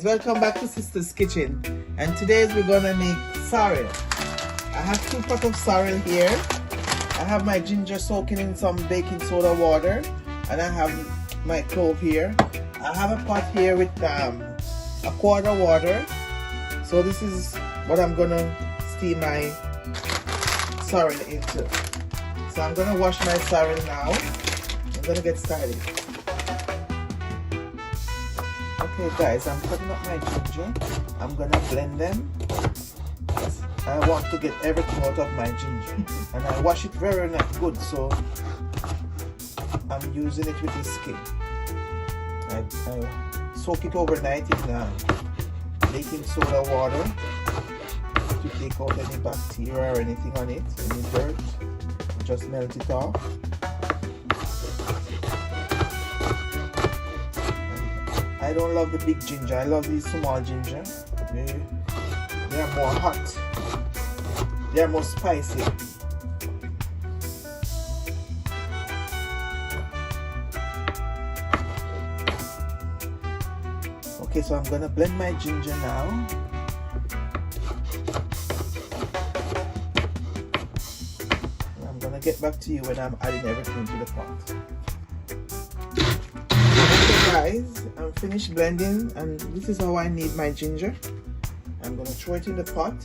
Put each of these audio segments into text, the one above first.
Welcome back to Sister's Kitchen, and today we're gonna make sorrel. I have 2 pots of sorrel here. I have my ginger soaking in some baking soda water, and I have my clove here. I have a pot here with a quart of water. So this is what I'm gonna steam my sorrel into. So I'm gonna wash my sorrel now. I'm gonna get started. Okay guys, I'm cutting up my ginger. I'm gonna blend them. I want to get everything out of my ginger, and I wash it very good, so I'm using it with the skin. I soak it overnight in baking soda water to take out any bacteria or anything on it, any dirt. Just melt it off. I don't love the big ginger. I love these small ginger. They are more hot. They are more spicy. Okay, so I'm gonna blend my ginger now. And I'm gonna get back to you when I'm adding everything to the pot. Guys, I'm finished blending, and this is how I need my ginger. I'm going to throw it in the pot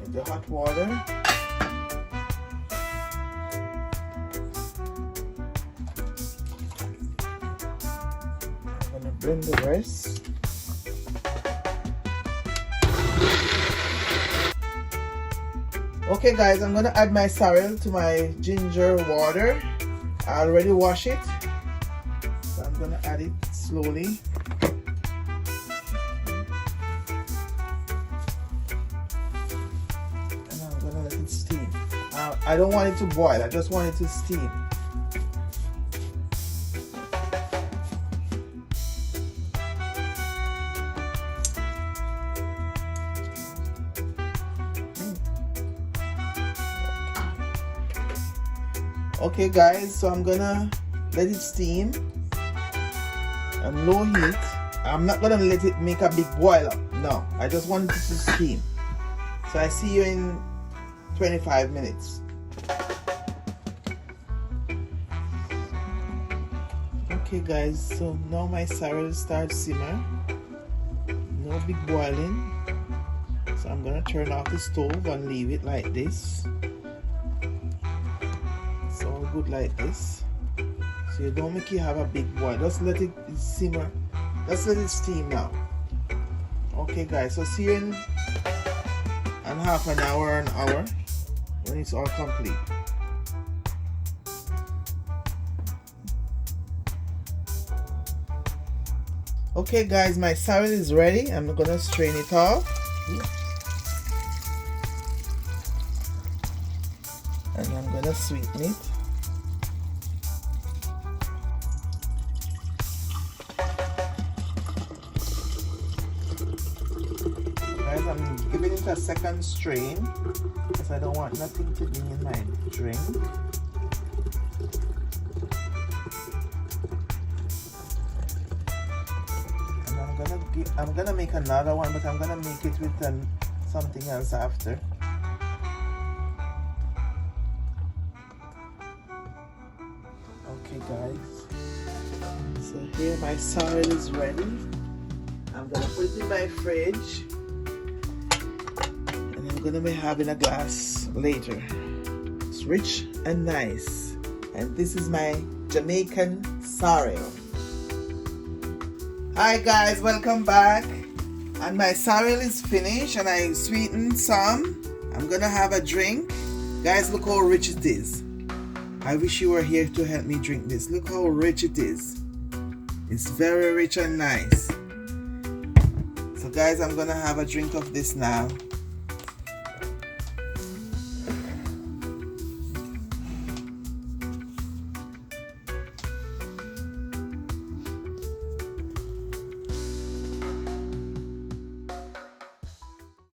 with the hot water. I'm going to blend the rest. Okay guys, I'm going to add my sorrel to my ginger water. I already washed it. I'm gonna add it slowly. And I'm gonna let it steam. I don't want it to boil, I just want it to steam. Okay guys, so I'm gonna let it steam on low heat. I'm not gonna let it make a big boil up. No, I just want it to steam. So I see you in 25 minutes. Okay guys, so now my sorrel starts simmer. No big boiling. So I'm gonna turn off the stove and leave it like this. It's all good like this. So you don't make it have a big boil. Just let it simmer. Just let it steam now. Okay guys, so see you in half an hour, when it's all complete. Okay guys, my sorrel is ready. I'm gonna strain it off. And I'm gonna sweeten it. I'm giving it a second strain because I don't want nothing to be in my drink. And I'm gonna make another one, but I'm gonna make it with something else after. Okay guys, so here my sorrel is ready. I'm gonna put it in my fridge. Gonna be having a glass later. It's rich and nice, and this is my Jamaican sorrel. Hi guys, welcome back. And my sorrel is finished, and I sweetened some. I'm gonna have a drink. Guys, look how rich it is. I wish you were here to help me drink this. Look how rich it is. It's very rich and nice. So guys, I'm gonna have a drink of this now.